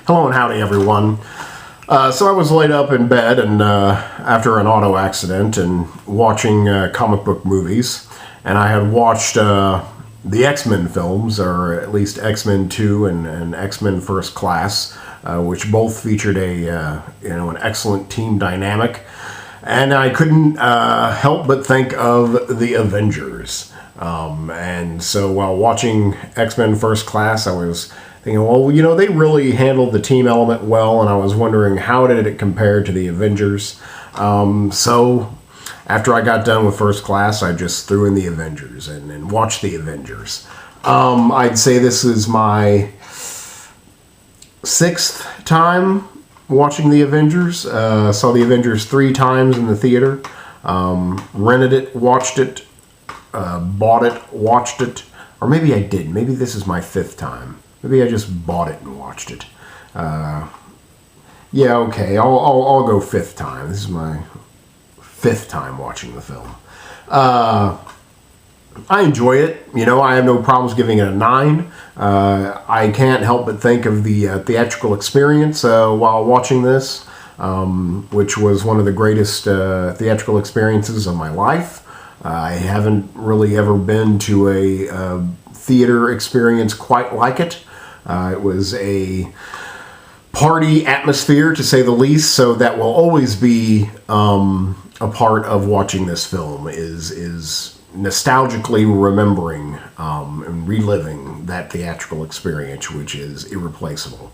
Hello and howdy, everyone. So I was laid up in bed and after an auto accident and watching comic book movies, and I had watched the X-Men films, or at least X-Men 2 and X-Men First Class, which both featured an excellent team dynamic, and I couldn't help but think of the Avengers. And so while watching X-Men First Class, I was thinking, well, they really handled the team element well, and I was wondering how did it compare to the Avengers. So after I got done with First Class, I just threw in the Avengers and watched the Avengers. I'd say this is my 6th time watching the Avengers. Saw the Avengers 3 times in the theater. Rented it, watched it, bought it, watched it, or maybe I didn't. Maybe this is my 5th time. Maybe I just bought it and watched it. Yeah, okay, I'll go 5th time. This is my 5th time watching the film. I enjoy it. I have no problems giving it a 9. I can't help but think of the theatrical experience while watching this, which was one of the greatest theatrical experiences of my life. I haven't really ever been to a theater experience quite like it. It was a party atmosphere, to say the least, so that will always be a part of watching this film, is nostalgically remembering and reliving that theatrical experience, which is irreplaceable.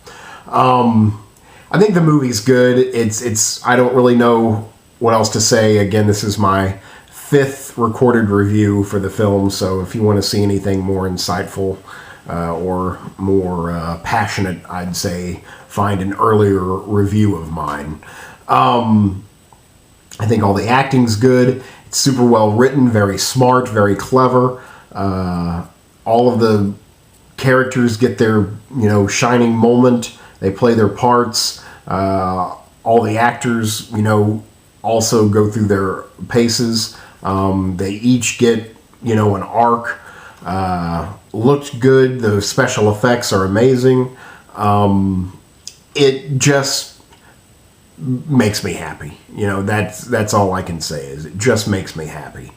I think the movie's good. It's I don't really know what else to say. Again, this is my 5th recorded review for the film, so if you want to see anything more insightful or more passionate, I'd say find an earlier review of mine. I think all the acting's good. It's super well written, very smart, very clever. All of the characters get their shining moment. They play their parts. All the actors also go through their paces. They each get an arc. Looked good. The special effects are amazing. It just makes me happy. That's all I can say, is it just makes me happy.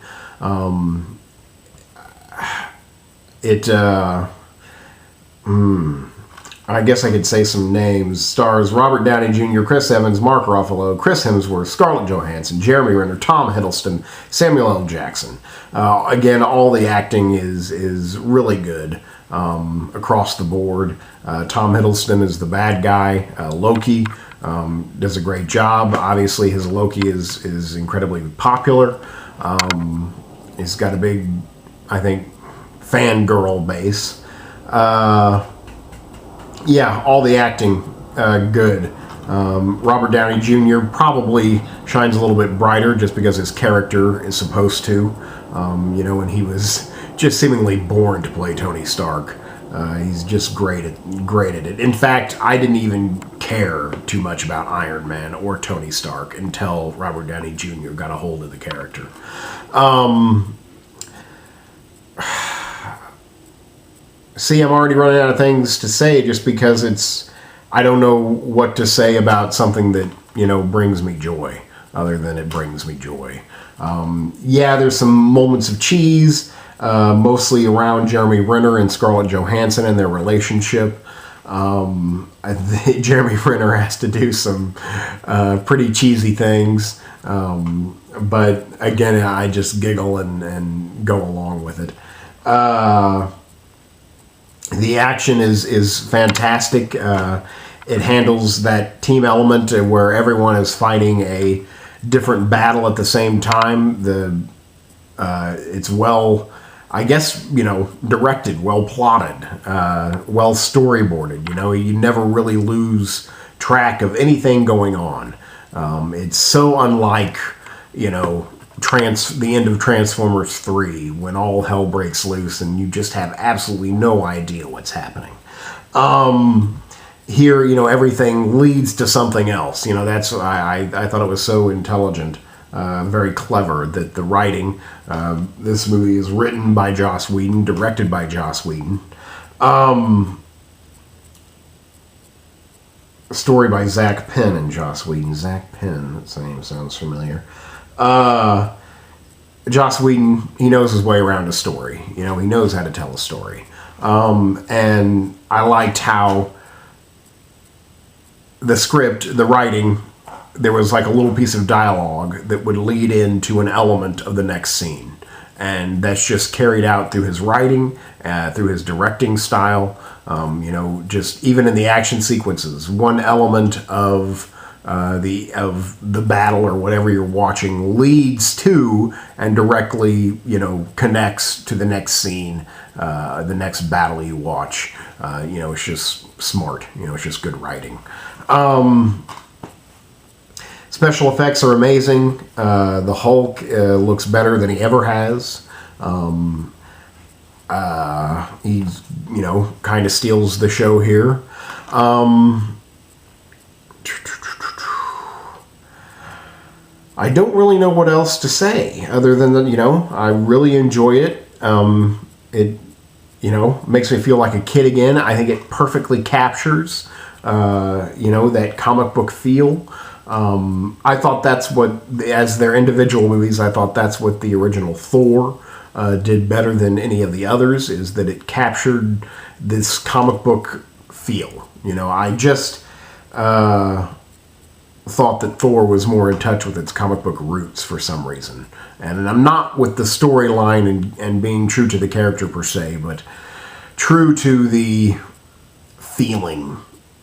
I guess I could say some names. Stars Robert Downey Jr., Chris Evans, Mark Ruffalo, Chris Hemsworth, Scarlett Johansson, Jeremy Renner, Tom Hiddleston, Samuel L. Jackson. Again, all the acting is really good across the board. Tom Hiddleston is the bad guy. Loki does a great job. Obviously, his Loki is incredibly popular. He's got a big, I think, fangirl base. Yeah, all the acting, good. Robert Downey Jr. probably shines a little bit brighter just because his character is supposed to. And he was just seemingly born to play Tony Stark. He's just great at it. In fact, I didn't even care too much about Iron Man or Tony Stark until Robert Downey Jr. got a hold of the character. See, I'm already running out of things to say just because I don't know what to say about something that, brings me joy, other than it brings me joy. Yeah, there's some moments of cheese, mostly around Jeremy Renner and Scarlett Johansson and their relationship. I think Jeremy Renner has to do some pretty cheesy things, but again, I just giggle and go along with it. The action is fantastic. It handles that team element where everyone is fighting a different battle at the same time. It's well, I guess, directed, well plotted, well storyboarded. You never really lose track of anything going on. It's so unlike, the end of Transformers 3, when all hell breaks loose and you just have absolutely no idea what's happening. Here, everything leads to something else. That's I thought it was so intelligent, very clever, that the writing, this movie is written by Joss Whedon, directed by Joss Whedon. story by Zach Penn and Joss Whedon. Zach Penn, that name sounds familiar. Joss Whedon, he knows his way around a story. You know, he knows how to tell a story. And I liked how the script, the writing, there was like a little piece of dialogue that would lead into an element of the next scene. And that's just carried out through his writing, through his directing style. You know, just even in the action sequences, one element of the battle or whatever you're watching leads to and directly, you know, connects to the next scene, the next battle you watch. You know, it's just smart. You know, it's just good writing. Special effects are amazing. The Hulk looks better than he ever has. He's, you know, kind of steals the show here. I don't really know what else to say other than that, you know, I really enjoy it. It, you know, makes me feel like a kid again. I think it perfectly captures, you know, that comic book feel. I thought that's what, as their individual movies, I thought that's what the original Thor did better than any of the others, is that it captured this comic book feel. You know, I just thought that Thor was more in touch with its comic book roots for some reason. And I'm not with the storyline and being true to the character per se, but true to the feeling,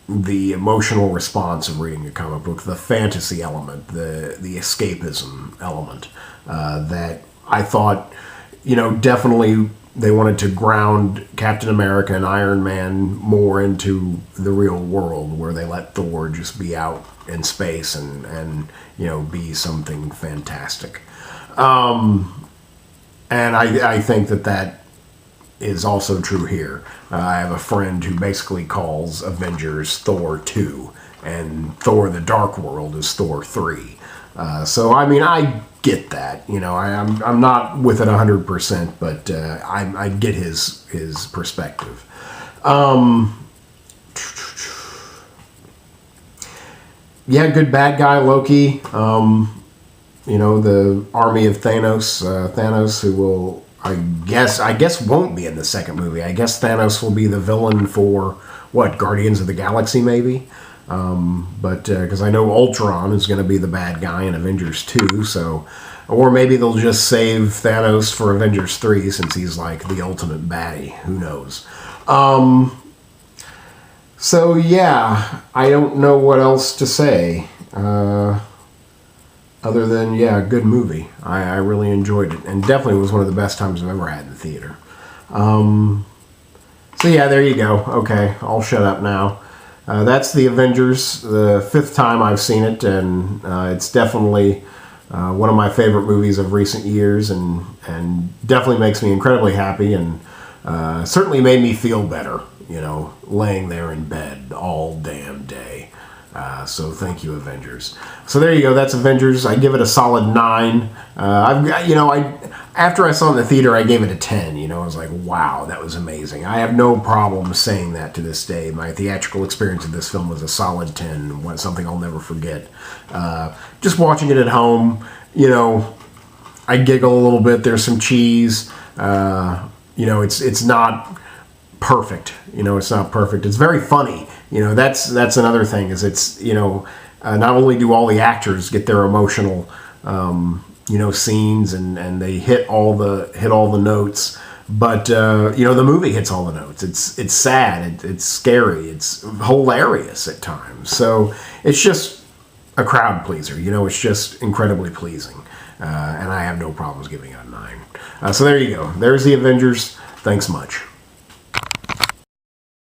the emotional response of reading a comic book, the fantasy element, the escapism element, that I thought, you know, definitely they wanted to ground Captain America and Iron Man more into the real world, where they let Thor just be out in space and you know, be something fantastic. And I think that is also true here. I have a friend who basically calls Avengers Thor 2, and Thor the Dark World is Thor 3. So, I mean, I get that. You know, I'm not with it 100%, but I get his perspective. Yeah, good bad guy, Loki. You know, the army of Thanos. Thanos, who will, I guess won't be in the second movie. I guess Thanos will be the villain for, what, Guardians of the Galaxy, maybe? But because I know Ultron is going to be the bad guy in Avengers 2, so, or maybe they'll just save Thanos for Avengers 3 since he's like the ultimate baddie. Who knows? So yeah, I don't know what else to say other than, yeah, good movie. I really enjoyed it, and definitely was one of the best times I've ever had in the theater. So yeah, there you go. Okay, I'll shut up now. That's The Avengers, the 5th time I've seen it, and it's definitely one of my favorite movies of recent years, and definitely makes me incredibly happy, and certainly made me feel better, you know, laying there in bed all damn day. So thank you, Avengers. So there you go. That's Avengers. I give it a solid 9. I've got, you know, after I saw it in the theater, I gave it a 10. You know, I was like, wow, that was amazing. I have no problem saying that to this day. My theatrical experience of this film was a solid 10. Something I'll never forget. Just watching it at home, you know, I giggle a little bit. There's some cheese. You know, it's not perfect. You know, it's not perfect. It's very funny. You know, that's another thing, is it's, you know, not only do all the actors get their emotional, you know, scenes and they hit all the notes, but you know, the movie hits all the notes. It's sad, it's scary, it's hilarious at times. So it's just a crowd pleaser. You know, it's just incredibly pleasing, and I have no problems giving it a 9. So there you go. There's The Avengers. Thanks much.